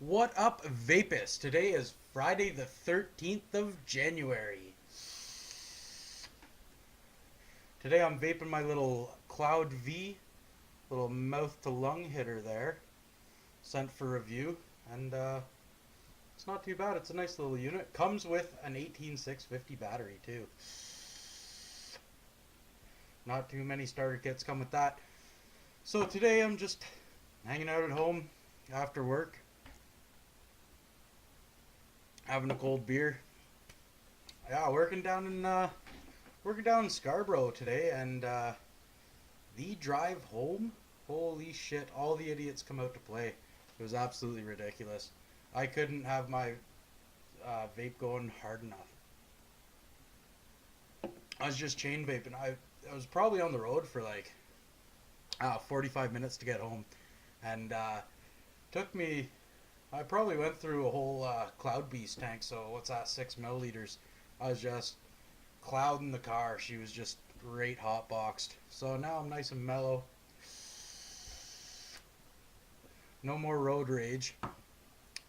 What up, Vapist? Today is Friday the 13th of January. Today I'm vaping my little Cloud V, little mouth to lung hitter there, sent for review, and it's not too bad. It's a nice little unit. Comes with an 18650 battery too. Not too many starter kits come with that. So today I'm just hanging out at home after work, having a cold beer. Yeah, working down in Scarborough today, and the drive home, holy shit, all the idiots come out to play. It was absolutely ridiculous. I couldn't have my vape going hard enough. I was just chain vaping. I was probably on the road for like 45 minutes to get home, and took me. I probably went through a whole Cloud Beast tank. So what's that? 6 milliliters. I was just clouding the car. She was just great hot boxed. So now I'm nice and mellow. No more road rage.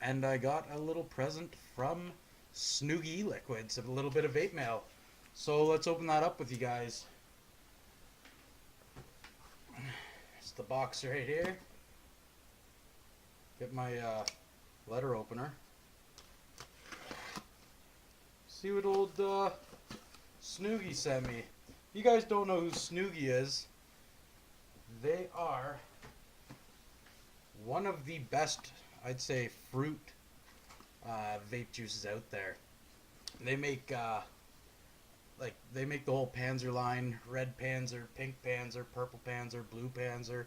And I got a little present from Snoogy E-Liquids, a little bit of vape mail. So let's open that up with you guys. It's the box right here. Get my letter opener. See what old Snoogy sent me. You guys don't know who Snoogy is. They are one of the best, I'd say, fruit vape juices out there. They make they make the whole Panzer line: red Panzer, pink Panzer, purple Panzer, blue Panzer,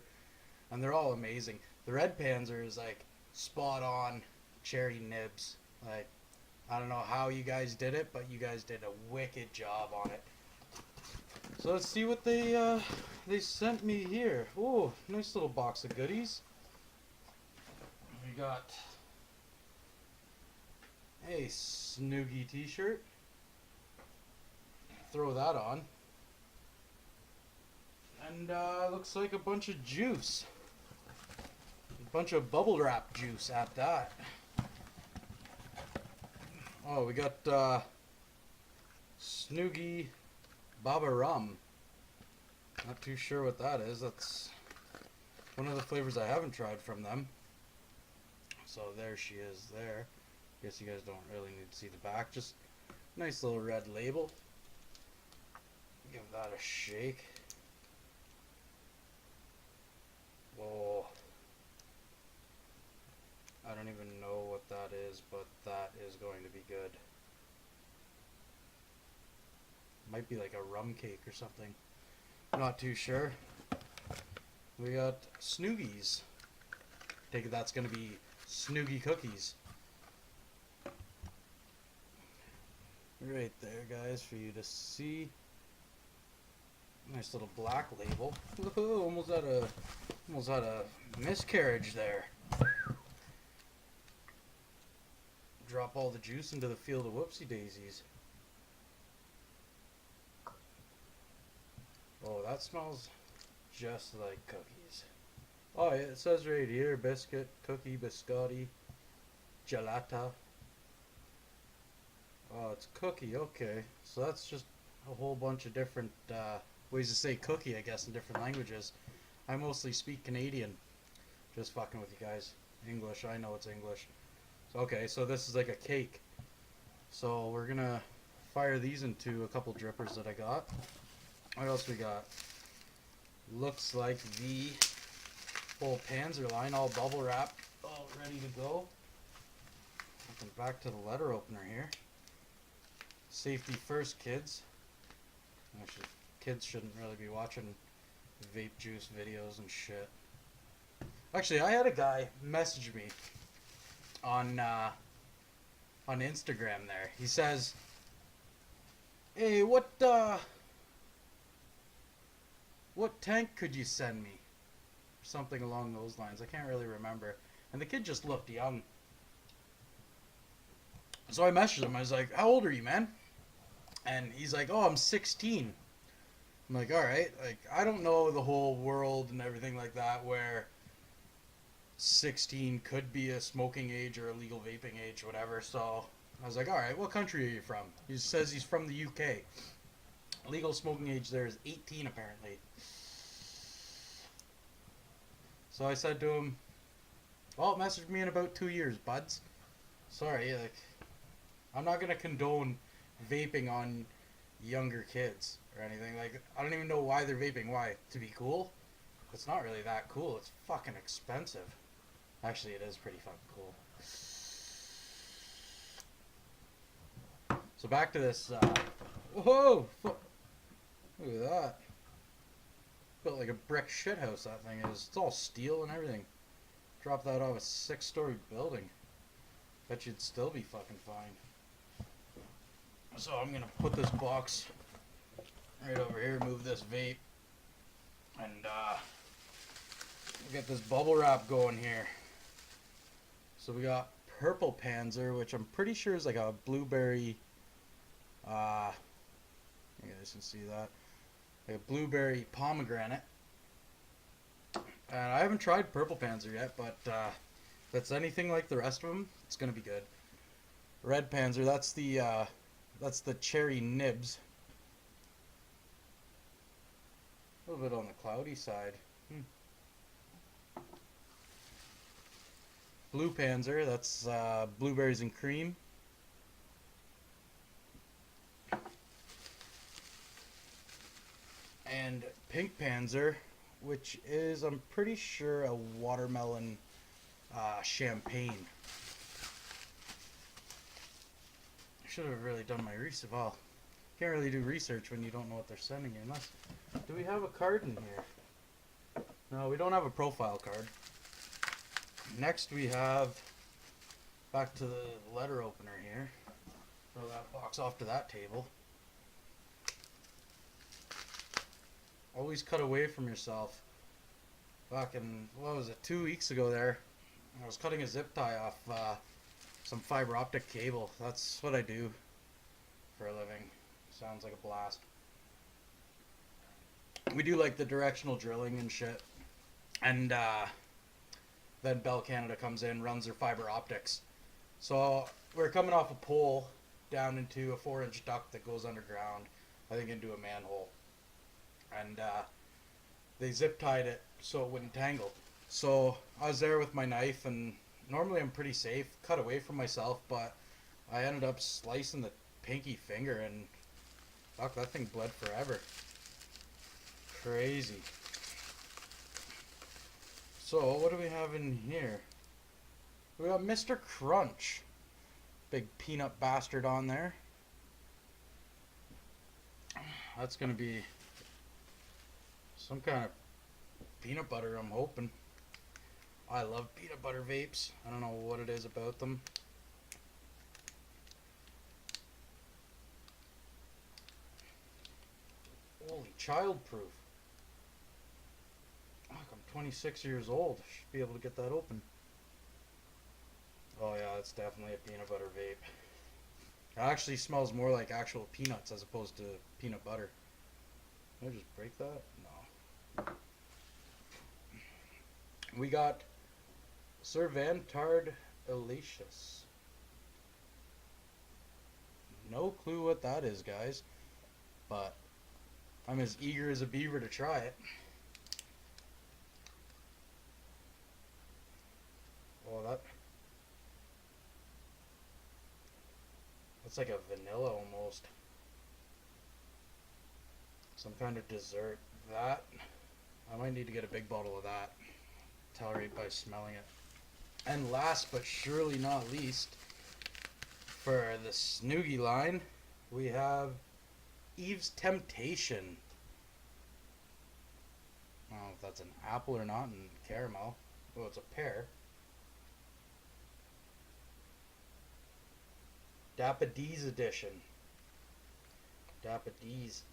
and they're all amazing. The red Panzer is like spot on cherry nibs. Like, I don't know how you guys did it, but you guys did a wicked job on it. So let's see what they sent me here. Oh, nice little box of goodies. We got a Snoogy t-shirt. Throw that on. And looks like a bunch of juice. A bunch of bubble wrap juice at that. Oh, we got Snoogy Baba Rum. Not too sure what that is. That's one of the flavors I haven't tried from them. So there she is there. Guess you guys don't really need to see the back. Just nice little red label. Give that a shake. Whoa. I don't even know what that is, but that is going to be good. Might be like a rum cake or something. Not too sure. We got Snoogies. Take it that's going to be Snoogy cookies. Right there, guys, for you to see. Nice little black label. Woohoo, almost had a miscarriage there. Drop all the juice into the field of whoopsie daisies. Oh, that smells just like cookies. Oh, yeah, it says right here, biscuit, cookie, biscotti, gelata. Oh, it's cookie, okay. So that's just a whole bunch of different ways to say cookie, I guess, in different languages. I mostly speak Canadian. Just fucking with you guys. English, I know it's English. So, okay, so this is like a cake. So we're gonna fire these into a couple drippers that I got. What else we got? Looks like the whole Panzer line, all bubble wrapped, all ready to go. Looking back to the letter opener here. Safety first, kids. Actually, kids shouldn't really be watching vape juice videos and shit. Actually, I had a guy message me on Instagram there. He says, "Hey, what tank could you send me?" Something along those lines. I can't really remember. And the kid just looked young. So I messaged him. I was like, "How old are you, man?" And he's like, "Oh, I'm 16." I'm like, "All right." Like, I don't know the whole world and everything like that, where 16 could be a smoking age or a legal vaping age, whatever. So I was like, all right, what country are you from? He says he's from the UK. Legal smoking age there is 18 apparently. So I said to him, well, message me in about 2 years, buds. Sorry, like, I'm not gonna condone vaping on younger kids or anything. Like, I don't even know why they're vaping. Why? To be cool? It's not really that cool. It's fucking expensive. Actually, it is pretty fucking cool. So back to this. Whoa! Look at that. Built like a brick shithouse, that thing is. It's all steel and everything. Drop that off a 6-story building. Bet you'd still be fucking fine. So I'm gonna put this box right over here, move this vape, and get this bubble wrap going here. So we got Purple Panzer, which I'm pretty sure is like a blueberry, you guys can see that, like a blueberry pomegranate. And I haven't tried Purple Panzer yet, but if it's anything like the rest of them, it's gonna be good. Red Panzer, that's the cherry nibs. A little bit on the cloudy side. Blue Panzer, that's blueberries and cream. And Pink Panzer, which is, I'm pretty sure, a watermelon champagne. I should have really done my research. Well, can't really do research when you don't know what they're sending you. Unless, do we have a card in here? No, we don't have a profile card. Next we have, back to the letter opener here. Throw that box off to that table. Always cut away from yourself. Back in, what was it, 2 weeks ago there, I was cutting a zip tie off some fiber optic cable. That's what I do for a living. Sounds like a blast. We do like the directional drilling and shit. And then Bell Canada comes in, runs their fiber optics. So we're coming off a pole down into a 4-inch duct that goes underground, I think into a manhole. And they zip tied it so it wouldn't tangle. So I was there with my knife, and normally I'm pretty safe, cut away from myself, but I ended up slicing the pinky finger, and fuck, that thing bled forever. Crazy. So what do we have in here? We got Mr. Crunch. Big peanut bastard on there. That's gonna be some kind of peanut butter, I'm hoping. I love peanut butter vapes. I don't know what it is about them. Holy, childproof. Fuck, I'm 26 years old. Should be able to get that open. Oh yeah, it's definitely a peanut butter vape. It actually smells more like actual peanuts as opposed to peanut butter. Can I just break that? No. We got Cervantard Elacious. No clue what that is, guys. But I'm as eager as a beaver to try it. Oh, that's like a vanilla almost. Some kind of dessert. That, I might need to get a big bottle of that. Tell right by smelling it. And last but surely not least, for the Snoogy line, we have Eve's Temptation. I don't know if that's an apple or not, and caramel. Oh, it's a pear. Dappa D's edition. Dappa D's.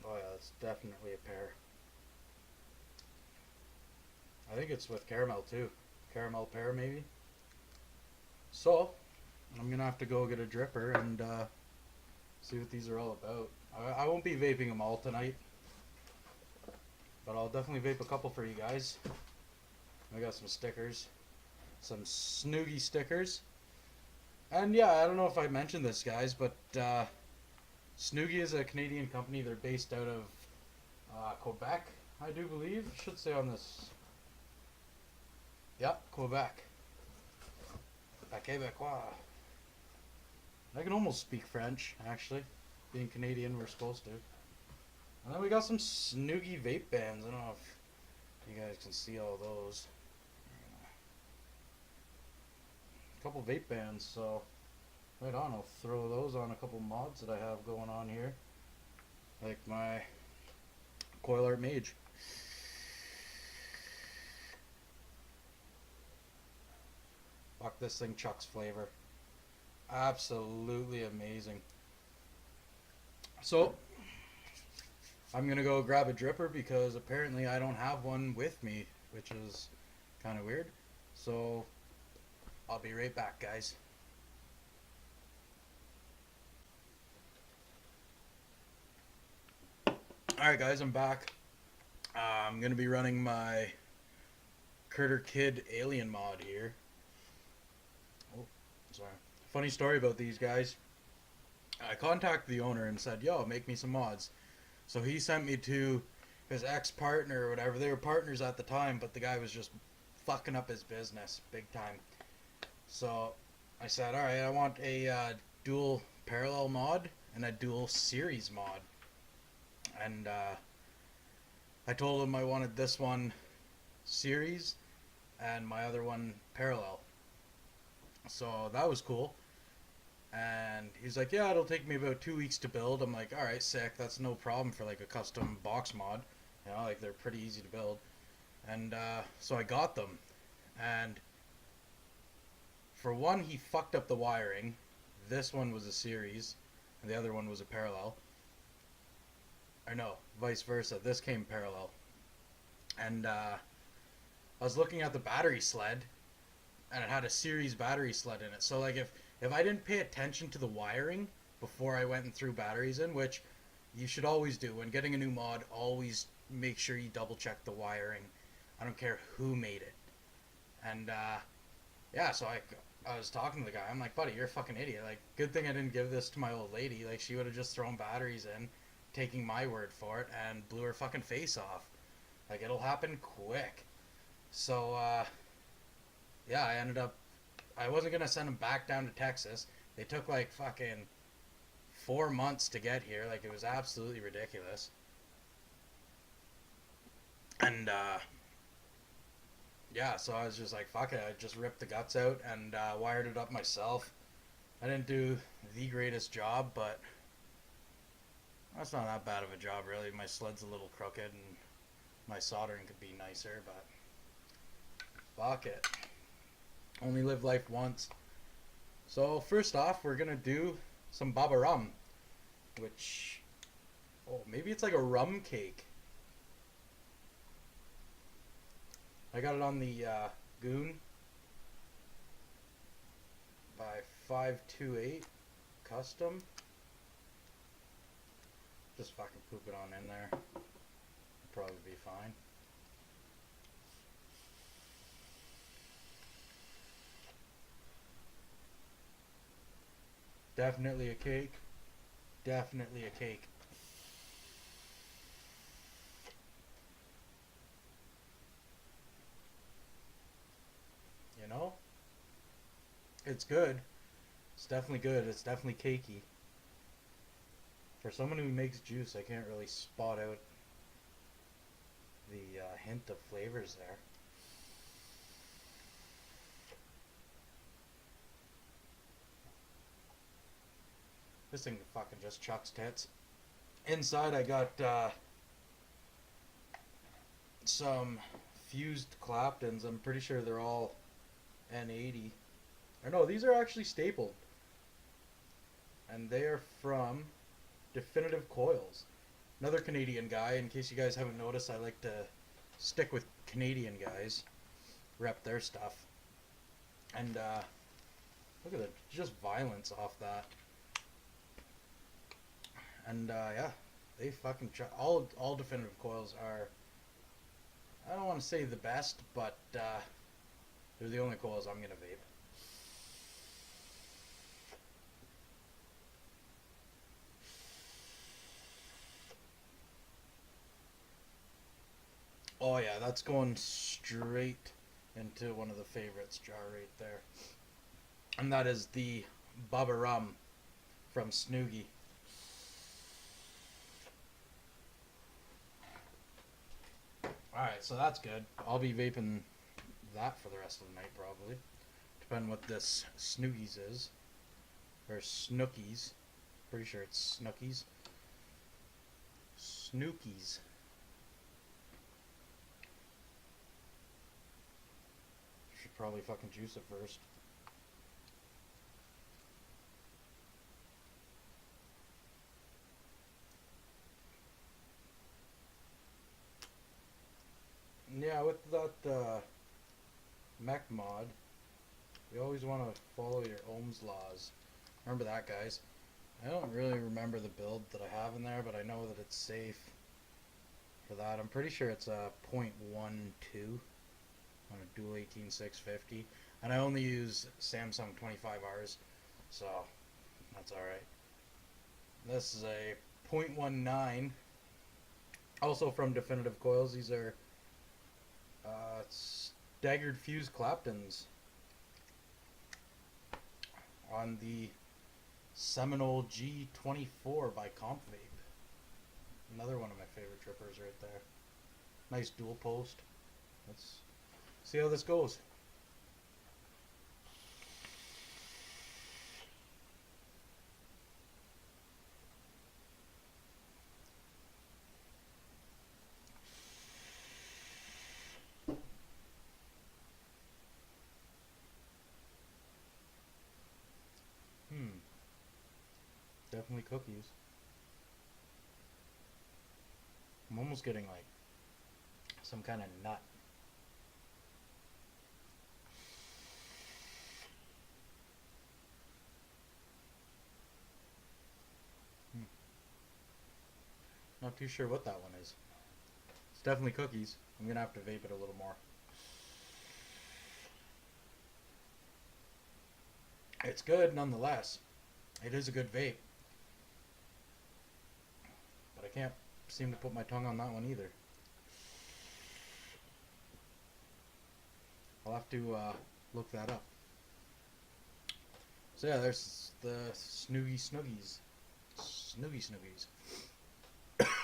Oh yeah, it's definitely a pear. I think it's with caramel too. Caramel pear maybe. So, I'm gonna have to go get a dripper and See what these are all about. I won't be vaping them all tonight, but I'll definitely vape a couple for you guys. I got some stickers, some Snoogy stickers, and yeah, I don't know if I mentioned this, guys, but Snoogy is a Canadian company. They're based out of Quebec, I do believe. It should say on this. Yep, Quebec. Quebecois. I can almost speak French, actually. Being Canadian, we're supposed to. And then we got some Snoogy vape bands. I don't know if you guys can see all those. A couple vape bands, so right on. I'll throw those on a couple mods that I have going on here. Like my Coil Art Mage. Fuck, this thing chucks flavor. Absolutely amazing. So, I'm gonna go grab a dripper because apparently I don't have one with me, which is kind of weird. So, I'll be right back, guys. Alright, guys, I'm back. I'm gonna be running my Critter Kid Alien mod here. Oh, sorry. Funny story about these guys. I contacted the owner and said, yo, make me some mods. So he sent me to his ex-partner or whatever. They were partners at the time, but the guy was just fucking up his business big time. So I said, alright, I want a dual parallel mod and a dual series mod. And I told him I wanted this one series and my other one parallel. So that was cool. And he's like, yeah, it'll take me about 2 weeks to build. I'm like, alright, sick. That's no problem for like a custom box mod. You know, like they're pretty easy to build. And so I got them. And for one, he fucked up the wiring. This one was a series, and the other one was a parallel. Or no, vice versa. This came parallel. And I was looking at the battery sled, and it had a series battery sled in it. So like if I didn't pay attention to the wiring before I went and threw batteries in, which you should always do when getting a new mod, always make sure you double check the wiring. I don't care who made it. And yeah, so I was talking to the guy. I'm like, buddy, you're a fucking idiot. Like, good thing I didn't give this to my old lady. Like, she would have just thrown batteries in, taking my word for it, and blew her fucking face off. Like, it'll happen quick. So yeah, I wasn't gonna send them back down to Texas. They took like fucking 4 months to get here. Like, it was absolutely ridiculous. And yeah, so I was just like, fuck it. I just ripped the guts out and wired it up myself. I didn't do the greatest job, but that's not that bad of a job, really. My sled's a little crooked and my soldering could be nicer, but fuck it. Only live life once. So first off, we're gonna do some baba rum, which, oh, maybe it's like a rum cake. I got it on the Goon by 528 custom. Just fucking poop it on in there. It'll probably be fine. Definitely a cake. Definitely a cake. You know? It's good. It's definitely good. It's definitely cakey. For someone who makes juice, I can't really spot out the hint of flavors there. This thing fucking just chucks tits. Inside I got some fused Claptons. I'm pretty sure they're all N80. Or no, these are actually stapled. And they are from Definitive Coils. Another Canadian guy. In case you guys haven't noticed, I like to stick with Canadian guys. Rep their stuff. And look at the just violence off that. And yeah, they fucking all definitive coils are. I don't want to say the best, but they're the only coils I'm gonna vape. Oh yeah, that's going straight into one of the favorites jar right there, and that is the Bubba Rum from Snoogy. All right, so that's good. I'll be vaping that for the rest of the night probably. Depending what this Snoogies is, or Snookies. Pretty sure it's Snookies. Snookies. Should probably fucking juice it first. Yeah, with that mech mod, you always want to follow your ohms laws. Remember that, guys. I don't really remember the build that I have in there, but I know that it's safe for that. I'm pretty sure it's a 0.12 on a dual 18650, and I only use Samsung 25Rs, so that's alright. This is a 0.19, also from Definitive Coils. These are staggered fuse Claptons on the Seminole G24 by Comp Vape. Another one of my favorite trippers right there. Nice dual post. Let's see how this goes. Definitely cookies. I'm almost getting like some kind of nut. Not too sure what that one is. It's definitely cookies. I'm gonna have to vape it a little more. It's good nonetheless. It is a good vape. But I can't seem to put my tongue on that one either. I'll have to look that up. So yeah, there's the Snoogies. Snoogies.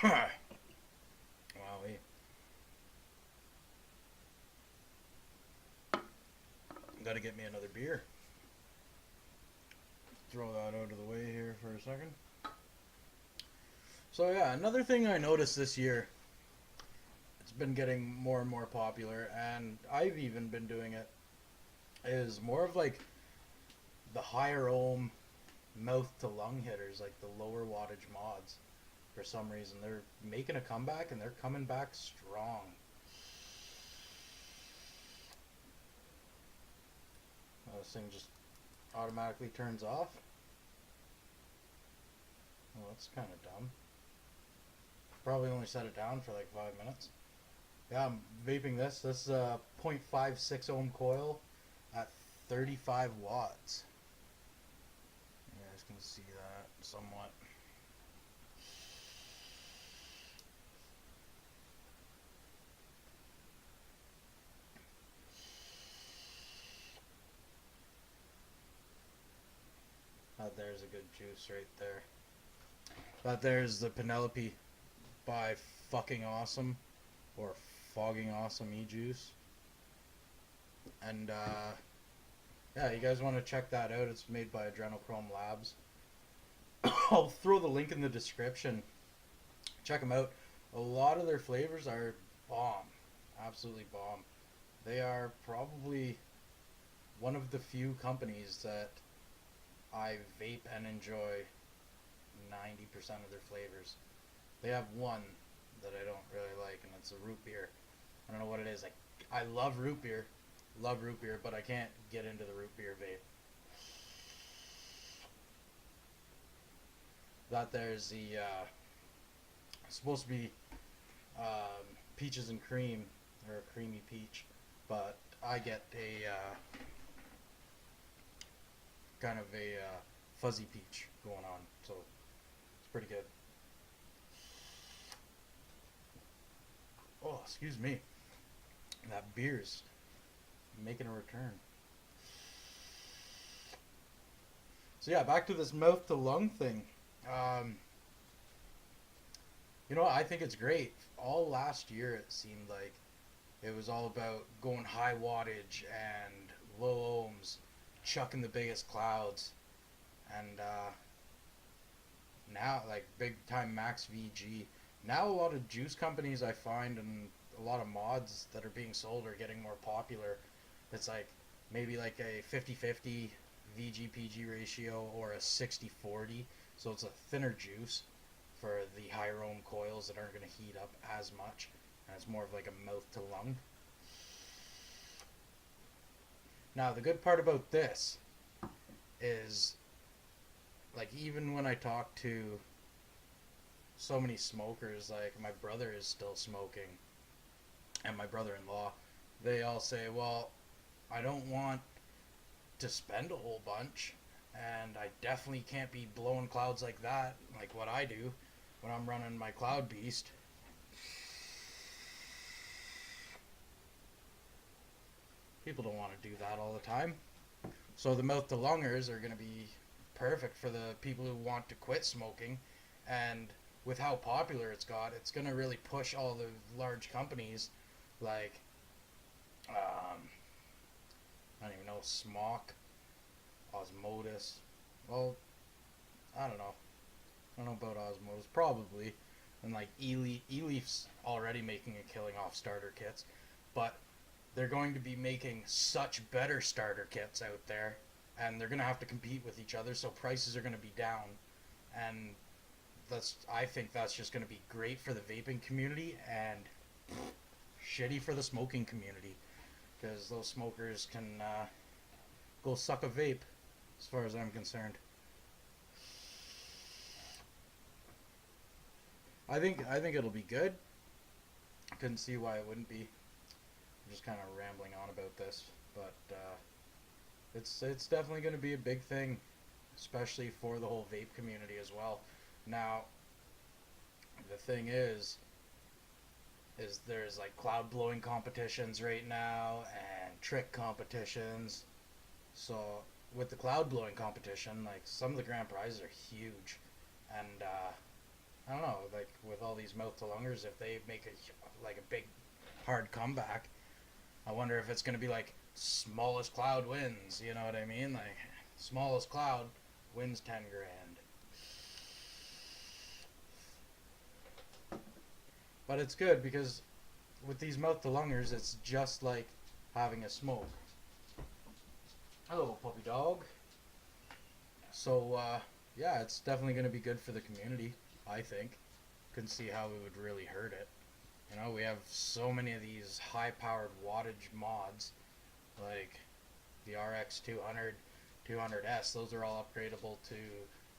Wowee. Gotta get me another beer. Throw that out of the way here for a second. So yeah, another thing I noticed this year, it's been getting more and more popular, and I've even been doing it, is more of like the higher ohm mouth to lung hitters, like the lower wattage mods. For some reason, they're making a comeback, and they're coming back strong. This thing just automatically turns off. Well, that's kind of dumb. Probably only set it down for like 5 minutes. Yeah, I'm vaping this. This is a 0.56 ohm coil at 35 watts. You guys can see that somewhat. There's a good juice right there. That there's the Penelope by Fucking Awesome, or Fogging Awesome E-Juice. And yeah, you guys want to check that out. It's made by Adrenochrome Labs. I'll throw the link in the description. Check them out. A lot of their flavors are bomb. Absolutely bomb. They are probably one of the few companies that I vape and enjoy 90% of their flavors. They have one that I don't really like, and it's a root beer. I don't know what it is. I love root beer, but I can't get into the root beer vape. that there's the supposed to be peaches and cream, or a creamy peach, but I get a kind of a fuzzy peach going on, so it's pretty good. Oh, excuse me, that beer's making a return. So yeah, back to this mouth to lung thing. Um, I think it's great. All last year, it seemed like it was all about going high wattage and low ohms, chucking the biggest clouds, and now like big time max VG. Now a lot of juice companies I find and a lot of mods that are being sold are getting more popular. It's like maybe like a 50-50 VG-PG ratio or a 60-40. So it's a thinner juice for the high ohm coils that aren't going to heat up as much. And it's more of like a mouth to lung. Now the good part about this is like even when I talk to so many smokers, like my brother is still smoking and my brother-in-law, they all say, well, I don't want to spend a whole bunch, and I definitely can't be blowing clouds like that, like what I do when I'm running my cloud beast. People don't want to do that all the time. So the mouth to lungers are going to be perfect for the people who want to quit smoking, and with how popular it's going to really push all the large companies like I don't even know, Smock, Osmotis. Well, I don't know. I don't know about Osmotis, probably. And like E-Leaf's already making a killing off starter kits, but they're going to be making such better starter kits out there, and they're going to have to compete with each other, so prices are going to be down. And I think that's just going to be great for the vaping community and shitty for the smoking community, because those smokers can go suck a vape, as far as I'm concerned. I think it'll be good. I couldn't see why it wouldn't be. I'm just kind of rambling on about this, but it's definitely going to be a big thing, especially for the whole vape community as well. Now, the thing is there's like cloud blowing competitions right now and trick competitions. So with the cloud blowing competition, like some of the grand prizes are huge, and I don't know, like with all these mouth to lungers, if they make a big hard comeback, I wonder if it's gonna be like smallest cloud wins. You know what I mean? Like smallest cloud wins 10 grand. But it's good because with these mouth to lungers, it's just like having a smoke. Hello, puppy dog. So yeah, it's definitely going to be good for the community, I think. Couldn't see how it would really hurt it. We have so many of these high-powered wattage mods, like the RX 200, 200S. Those are all upgradable to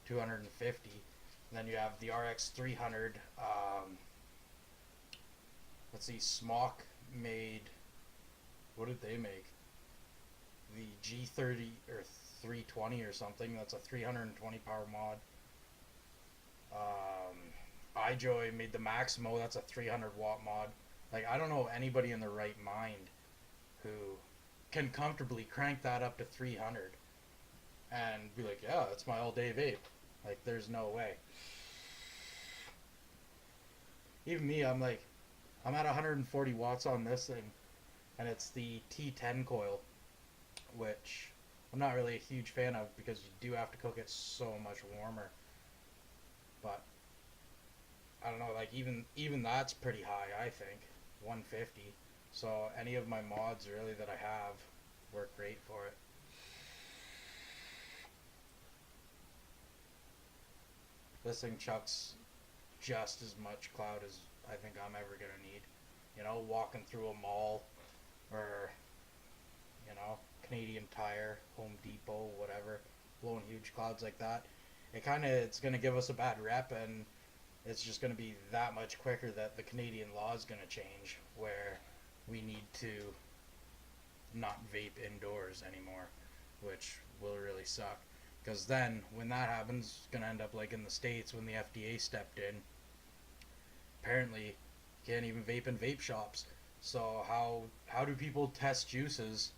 250. And then you have the RX 300. Let's see, Smock made. What did they make? The G30 or 320 or something. That's a 320 power mod. iJoy made the Maximo. That's a 300 watt mod. Like, I don't know anybody in their right mind who can comfortably crank that up to 300 and be like, yeah, that's my all day vape. Like, there's no way. Even me, I'm at 140 watts on this thing, and it's the T10 coil, which I'm not really a huge fan of because you do have to cook it so much warmer. But I don't know, like even that's pretty high, I think, 150. So any of my mods really that I have work great for it. This thing chucks just as much cloud as I think I'm ever gonna need. Walking through a mall or Canadian Tire, Home Depot, whatever, blowing huge clouds like that. it's going to give us a bad rep, and it's just going to be that much quicker that the Canadian law is going to change, where we need to not vape indoors anymore, which will really suck. Because then, when that happens, it's going to end up like in the States when the FDA stepped in. Apparently, you can't even vape in vape shops. So how do people test juices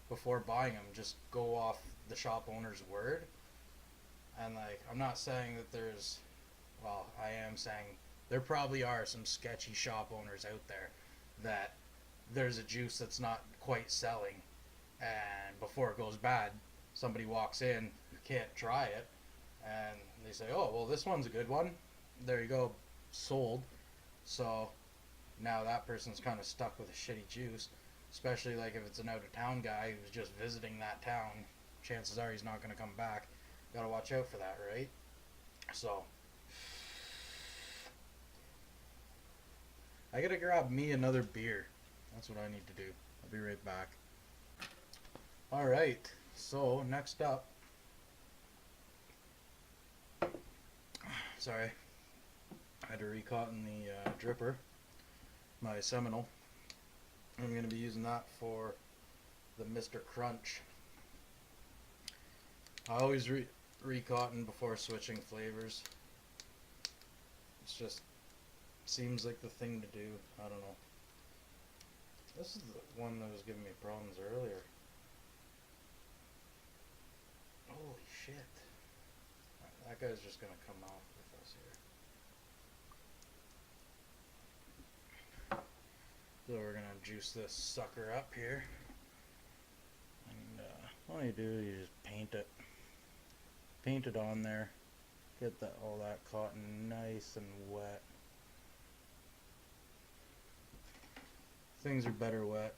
before buying them? Just go off the shop owner's word? And like, I'm not saying that there's, well, I am saying there probably are some sketchy shop owners out there that there's a juice that's not quite selling, and before it goes bad, somebody walks in who can't try it, and they say, "Oh, well, this one's a good one. There you go, sold." So now that person's kind of stuck with a shitty juice, especially like if it's an out of town guy who's just visiting that town. Chances are he's not going to come back. Gotta watch out for that, right? So I gotta grab me another beer. That's what I need to do. I'll be right back. Alright, so next up. Sorry. I had to recotton the dripper. My Seminole. I'm going to be using that for the Mr. Crunch. I always recotton before switching flavors. It's just seems like the thing to do. I don't know. This is the one that was giving me problems earlier. Holy shit. That guy's just gonna come out with us here. So we're gonna juice this sucker up here. And all you do is you just paint it. Paint it on there. Get that all that cotton nice and wet. Things are better wet.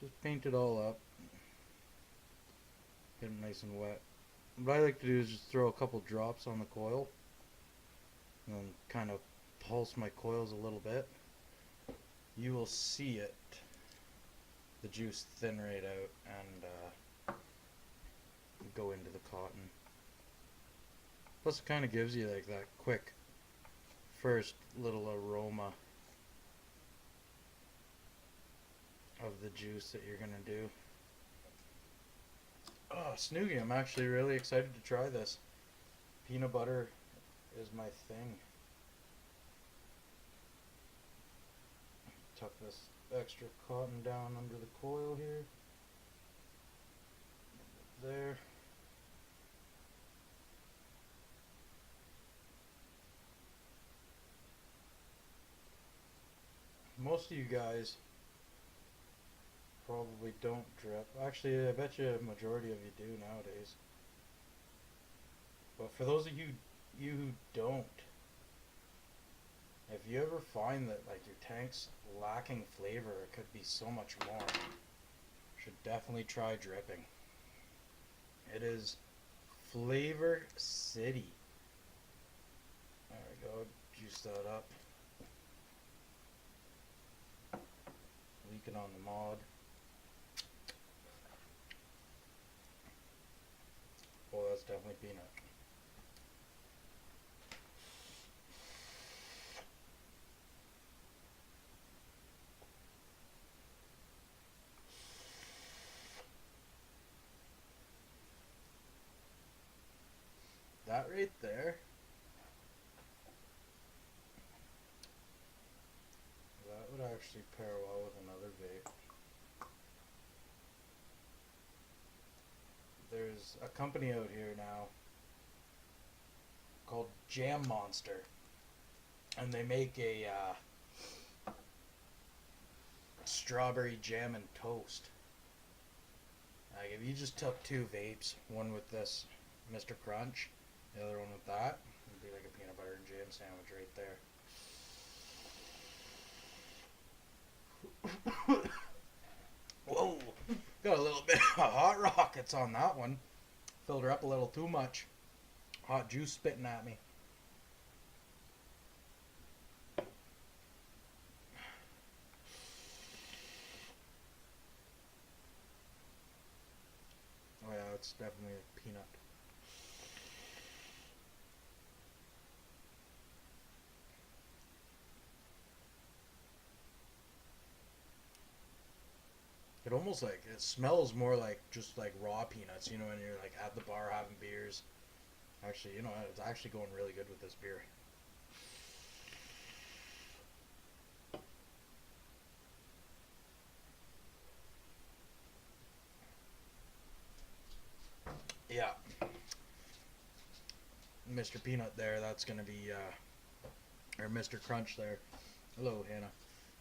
Just paint it all up. Get it nice and wet. What I like to do is just throw a couple drops on the coil. And then kind of pulse my coils a little bit. You will see it. The juice thin right out and go into the cotton. Plus it kind of gives you like that quick first little aroma of the juice that you're gonna do. Oh, Snoogy, I'm actually really excited to try this. Peanut butter is my thing. Tuck this extra cotton down under the coil here. There. Most of you guys probably don't drip. Actually, I bet you a majority of you do nowadays. But for those of you who don't, if you ever find that like your tank's lacking flavor, it could be so much more, should definitely try dripping. It is Flavor City. There we go, juice that up. Leaking on the mod. Oh, that's definitely peanut. That right there, that would actually pair well with another vape. There's a company out here now called Jam Monster, and they make a strawberry jam and toast. Like if you just took two vapes, one with this Mr. Crunch, the other one with that, it'd be like a peanut butter and jam sandwich right there. Whoa! Got a little bit of hot rockets on that one. Filled her up a little too much. Hot juice spitting at me. It's definitely a peanut. It almost like it smells more like just like raw peanuts, you know, when you're like at the bar having beers. Actually, you know, it's actually going really good with this beer. Yeah, Mr. Peanut there. That's gonna be or Mr. Crunch there. Hello, Hannah.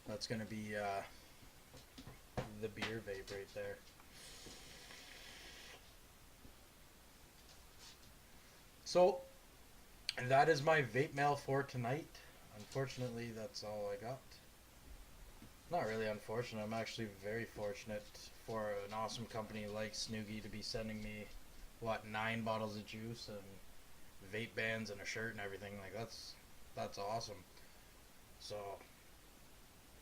That's gonna be the beer vape right there. So that is my vape mail for tonight. Unfortunately, that's all I got. Not really unfortunate. I'm actually very fortunate for an awesome company like Snoogy to be sending me, what, 9 bottles of juice and vape bands and a shirt and everything. Like that's awesome. So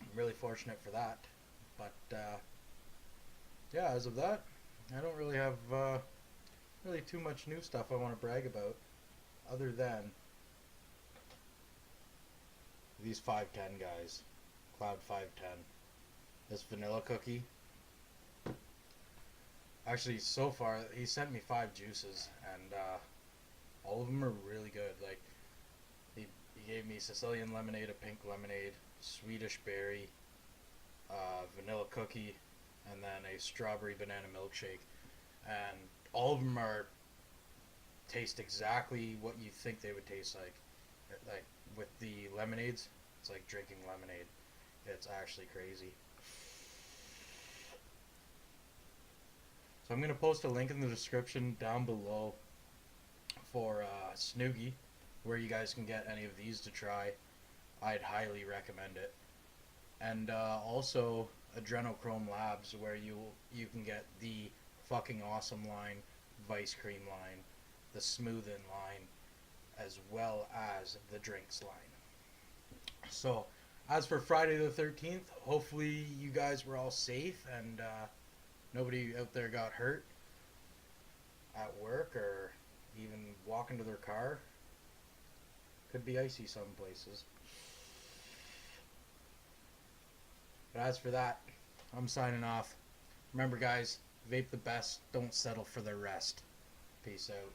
I'm really fortunate for that. But yeah, as of that, I don't really have really too much new stuff I want to brag about, other than these 510 guys, Cloud 510. This vanilla cookie. Actually, so far he sent me 5 juices, and all of them are really good. Like he gave me Sicilian lemonade, a pink lemonade, Swedish berry, vanilla cookie, and then a strawberry banana milkshake. And all of them are taste exactly what you think they would taste like. Like with the lemonades, it's like drinking lemonade. It's actually crazy. So I'm gonna post a link in the description down below for Snoogy, where you guys can get any of these to try. I'd highly recommend it. And also Adrenochrome Labs, where you can get the fucking awesome line, Vice Cream line, the Smooth In line, as well as the drinks line. So, as for Friday the 13th, hopefully you guys were all safe and nobody out there got hurt at work or even walking to their car. Could be icy some places. But as for that, I'm signing off. Remember, guys, vape the best, don't settle for the rest. Peace out.